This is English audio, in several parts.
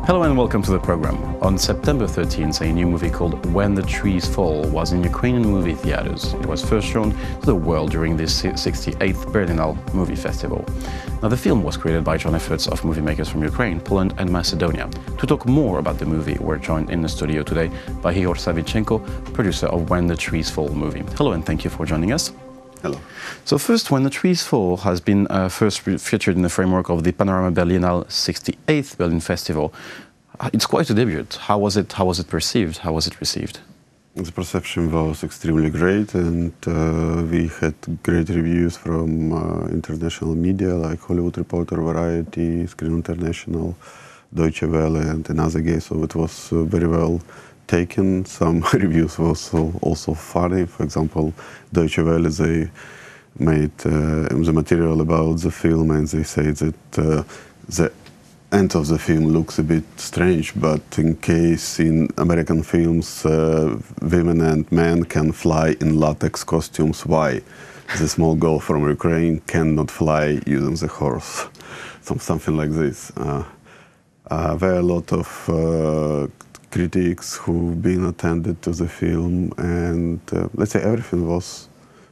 Hello and welcome to the program. On September 13th, a new movie called When the Trees Fall was in Ukrainian movie theaters. It was first shown to the world during the 68th Berlinale movie festival. Now, the film was created by joint efforts of movie makers from Ukraine, Poland and Macedonia. To talk more about the movie, we're joined in the studio today by Igor Savychenko, producer of When the Trees Fall movie. Hello and thank you for joining us. Hello. So first, When the Trees Fall has been first featured in the framework of the Panorama Berlinale 68th Berlin Festival. It's quite a debut. How was it perceived? How was it received? The perception was extremely great, and we had great reviews from international media like Hollywood Reporter, Variety, Screen International, Deutsche Welle, and another gay. So it was very well taken. Some reviews was also funny. For example, Deutsche Welle, they made the material about the film, and they say that the end of the film looks a bit strange, but in case in American films women and men can fly in latex costumes, why the small girl from Ukraine cannot fly using the horse? Something like this. There are a lot of critics who've been attended to the film, and let's say everything was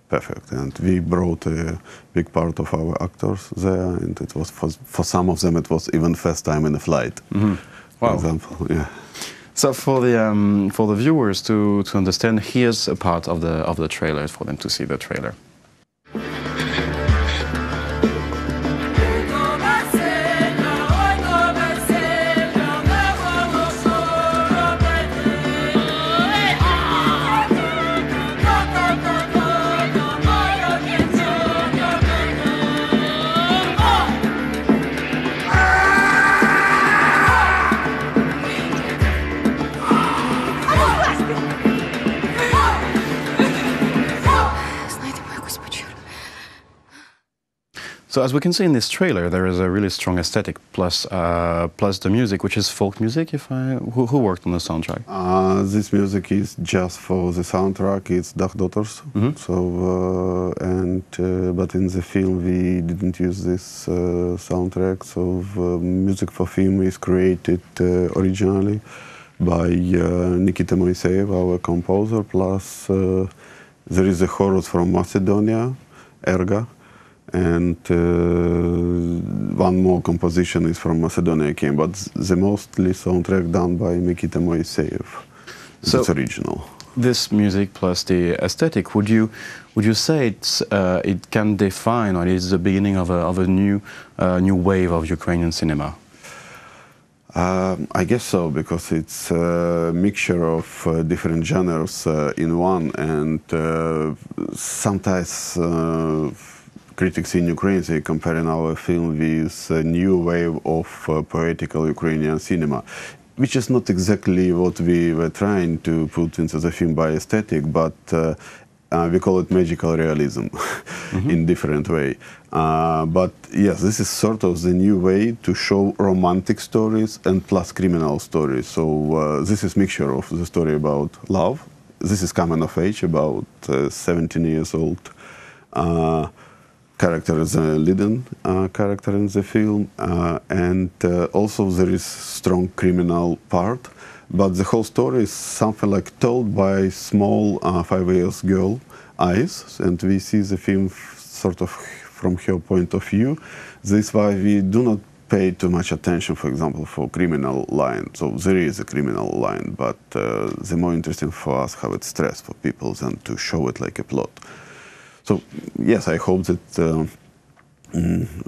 perfect. And we brought a big part of our actors there, and it was for some of them it was even first time in a flight. Mm-hmm. Wow. For example, yeah. So for the viewers to understand, here's a part of the trailer for them to see the trailer. So as we can see in this trailer, there is a really strong aesthetic plus the music, which is folk music. Who worked on the soundtrack? This music is just for the soundtrack. It's Dach Daughters. Mm-hmm. So but in the film we didn't use this soundtrack. So music for film is created originally by Nikita Moiseev, our composer. Plus there is a chorus from Macedonia, Erga. And one more composition is from Macedonia came, but the mostly soundtrack done by Nikita Moiseev. So it's original. This music plus the aesthetic, would you say it can define, or it is the beginning of a new wave of Ukrainian cinema? I guess so, because it's a mixture of different genres in one, and sometimes critics in Ukraine, they comparing our film with a new wave of poetical Ukrainian cinema, which is not exactly what we were trying to put into the film by aesthetic, but we call it magical realism in different way. But yes, this is sort of the new way to show romantic stories and plus criminal stories. So this is mixture of the story about love. This is coming of age, about 17 years old. Character is a leading character in the film, and also there is strong criminal part, but the whole story is something like told by small 5-year girl eyes, and we see the film sort of from her point of view. This is why we do not pay too much attention, for example, for criminal line. So there is a criminal line, but the more interesting for us how it's stressed for people than to show it like a plot. So yes, I hope that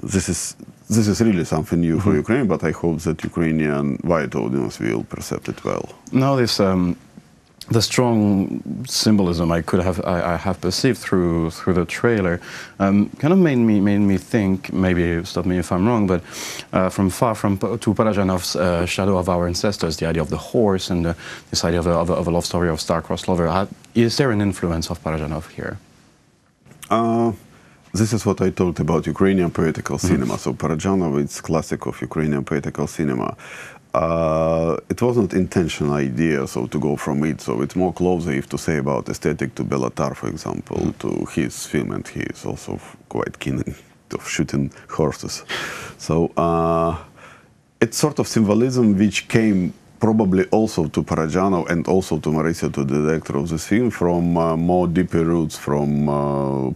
this is really something new for Ukraine, but I hope that Ukrainian wide audience will perceive it well. Now, this the strong symbolism I have perceived through the trailer kind of made me think, maybe stop me if I'm wrong, but from to Parajanov's Shadow of Our Ancestors, the idea of the horse and this idea of a love story of star-crossed lover. Is there an influence of Parajanov here? This is what I talked about Ukrainian poetical cinema. So Parajanov, it's classic of Ukrainian poetical cinema. It wasn't intentional idea, so to go from it. So it's more closer, if to say about aesthetic, to Belatar, for example, to his film, and he is also quite keen of shooting horses. So it's sort of symbolism which came probably also to Parajanov and also to Mauricio, to the director of this film, from more deeper roots from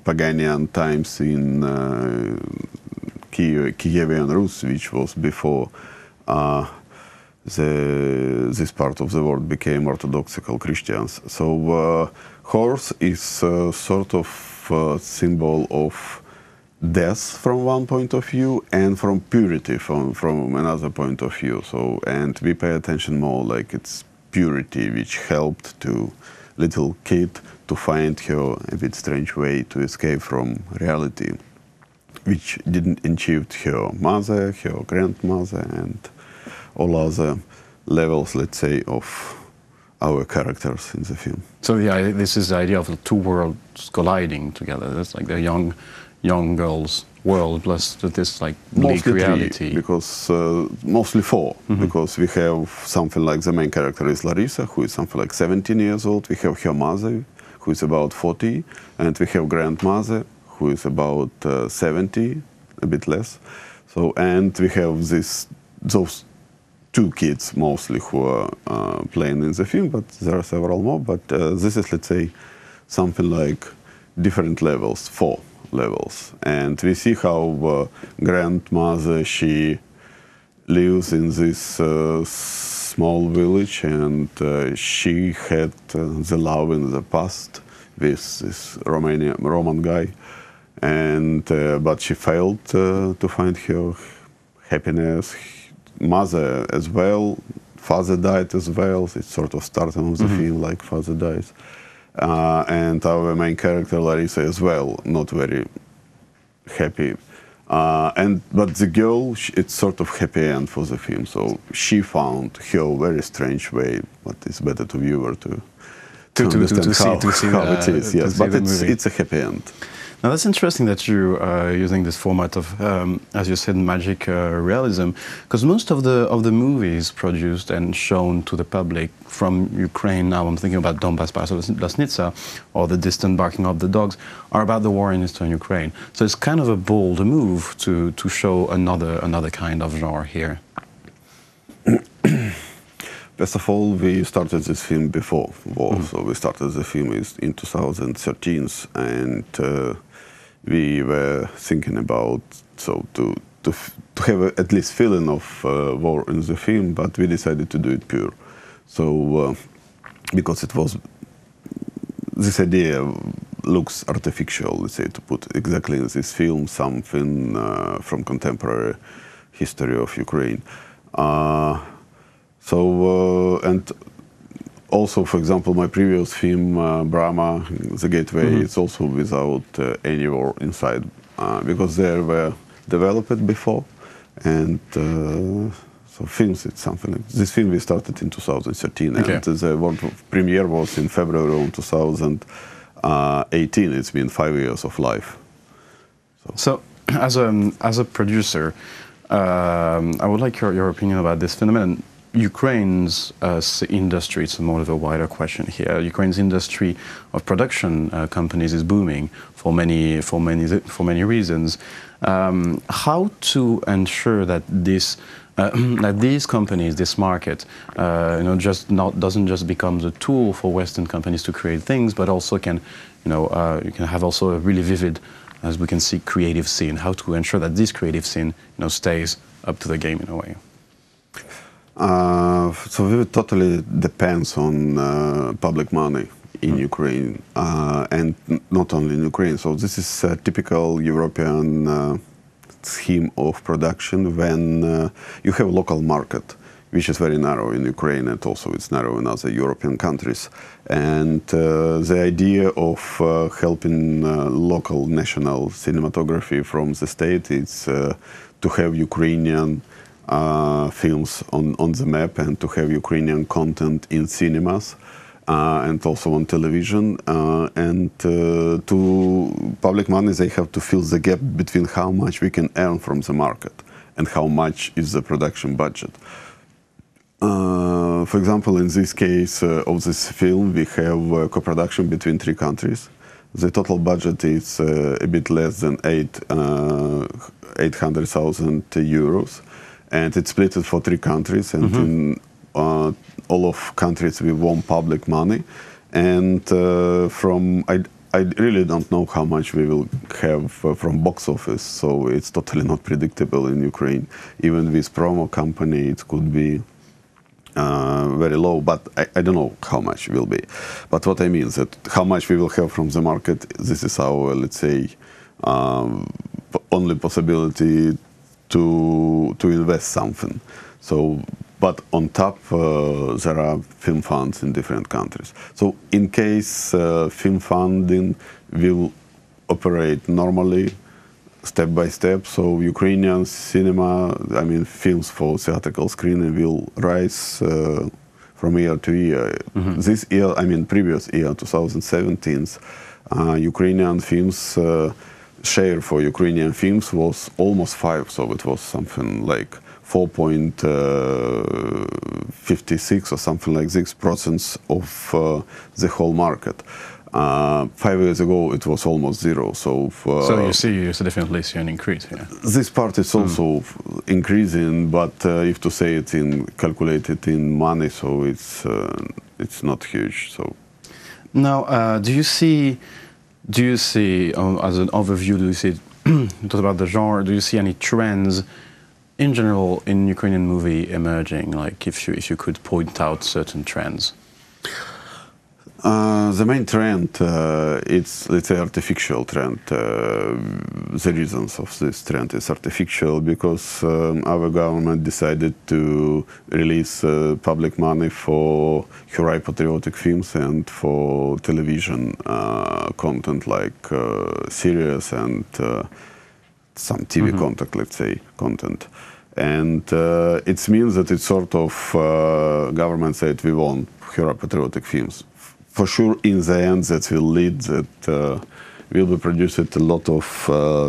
Paganian times in Kievan Rus, which was before this part of the world became orthodoxical Christians. So horse is sort of symbol of death from one point of view and from purity from another point of view. So, and we pay attention more like it's purity which helped to little kid to find her a bit strange way to escape from reality, which didn't achieve her mother, her grandmother, and all other levels, let's say, of our characters in the film. So this is the idea of the two worlds colliding together. That's like the young girl's world plus this like bleak reality. Because mostly four, because we have something like the main character is Larissa, who is something like 17 years old. We have her mother, who is about 40, and we have grandmother, who is about 70, a bit less. So, and we have those two kids mostly who are playing in the film, but there are several more. But this is, let's say, something like different levels, 4 levels. And we see how grandmother, she lives in this small village, and she had the love in the past with this Roman guy, and but she failed to find her happiness. Mother as well, father died as well. It's sort of starting of the film like father dies. And our main character Larissa as well, not very happy. But the girl, it's sort of happy end for the film. So she found her very strange way, but it's better to viewer to understand how it is. Yes, but it's a happy end. Now that's interesting that you are using this format of, as you said, magic realism, because most of the movies produced and shown to the public from Ukraine, now I'm thinking about Donbass, Lasnitsa, or The Distant Barking of the Dogs, are about the war in eastern Ukraine. So it's kind of a bold move to show another kind of genre here. First of all, we started this film before war, so we started the film in 2013, and we were thinking about to have at least feeling of war in the film, but we decided to do it pure. So because it was this idea looks artificial, let's say, to put exactly in this film something from contemporary history of Ukraine. And also, for example, my previous film, Brahma, The Gateway, it's also without any war inside, because they were developed before, and so films, it's something like this film we started in 2013, and the world premiere was in February of 2018. It's been 5 years of life. So as a producer, I would like your opinion about this phenomenon. Ukraine's industry, it's more of a wider question here. Ukraine's industry of production companies is booming for many reasons. How to ensure that that these companies, this market, doesn't just become the tool for Western companies to create things, but also can, you can have also a really vivid, as we can see, creative scene. How to ensure that this creative scene, stays up to the game in a way. So it totally depends on public money in Ukraine, and not only in Ukraine. So this is a typical European scheme of production when you have a local market, which is very narrow in Ukraine, and also it's narrow in other European countries. And the idea of helping local national cinematography from the state is to have Ukrainian films on the map, and to have Ukrainian content in cinemas and also on television, and to public money, they have to fill the gap between how much we can earn from the market and how much is the production budget. For example, in this case of this film, we have co-production between 3 countries. The total budget is a bit less than 800,000 euros. and it's split for 3 countries, and in all of countries we won public money, and I really don't know how much we will have from box office, so it's totally not predictable in Ukraine. Even with promo company, it could be very low, but I don't know how much will be. But what I mean is that how much we will have from the market, this is our, let's say, only possibility to invest something. So, but on top, there are film funds in different countries. So in case film funding will operate normally, step by step, so Ukrainian cinema, I mean films for theatrical screening will rise from year to year. This year, I mean previous year, 2017, Ukrainian films, share for Ukrainian films was almost 5, so it was something like 4.56 or something like 6% of the whole market. 5 years ago, it was almost 0. So you definitely see an increase here. This part is also increasing, but if to say it calculated in money, so it's not huge. So now, do you see as an overview? Do you see talk about the genre? Do you see any trends in general in Ukrainian movie emerging? Like if you could point out certain trends. The main trend, it's, let's say, artificial trend. The reasons of this trend is artificial because our government decided to release public money for hero patriotic films and for television content like series and some TV content, let's say, content. And it means that it's sort of government said we want hero patriotic films. For sure, in the end, that will lead that will be produced a lot of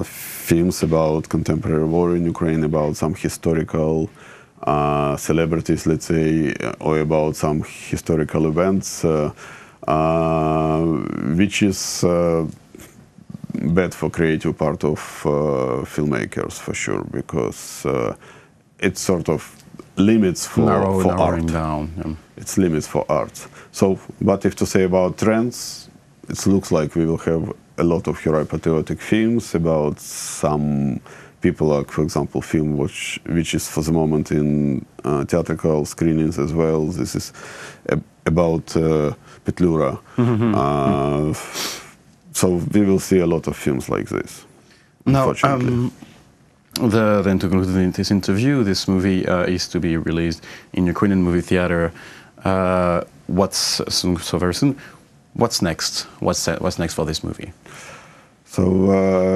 films about contemporary war in Ukraine, about some historical celebrities, let's say, or about some historical events, which is bad for creative part of filmmakers, for sure, because it's sort of limits for art. Down. It's limits for art. So, but if to say about trends, it looks like we will have a lot of hero patriotic films about some people, like for example, film which is for the moment in theatrical screenings as well. This is about Petlura. So we will see a lot of films like this. Now, then to conclude this interview, this movie is to be released in Ukrainian movie theater. So very soon. What's next? What's next for this movie? So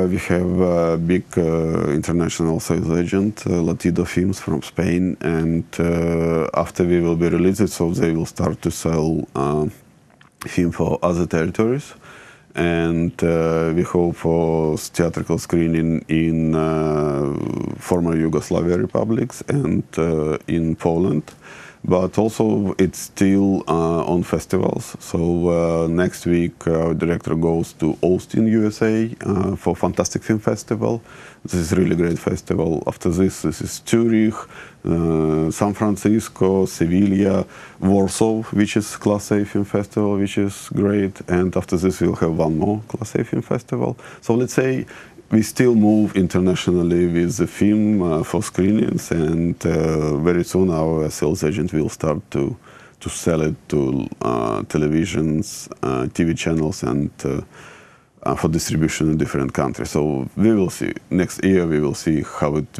we have a big international sales agent, Latido Films from Spain, and after we will be released, so they will start to sell film for other territories. And we hope for theatrical screening in former Yugoslavia republics and in Poland. But also it's still on festivals. So next week our director goes to Austin, USA for Fantastic Film Festival. This is a really great festival. After this is Zurich, San Francisco, Sevilla, Warsaw, which is Class A Film Festival, which is great. And after this we'll have one more Class A Film Festival. So let's say we still move internationally with the film for screenings, and very soon our sales agent will start to sell it to televisions, TV channels, and for distribution in different countries. So we will see. Next year we will see how it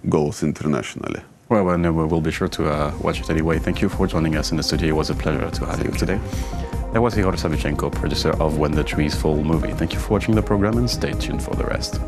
goes internationally. Well, we'll be sure to watch it anyway. Thank you for joining us in the studio. It was a pleasure to have you today. That was Igor Savychenko, producer of When the Trees Fall movie. Thank you for watching the program and stay tuned for the rest.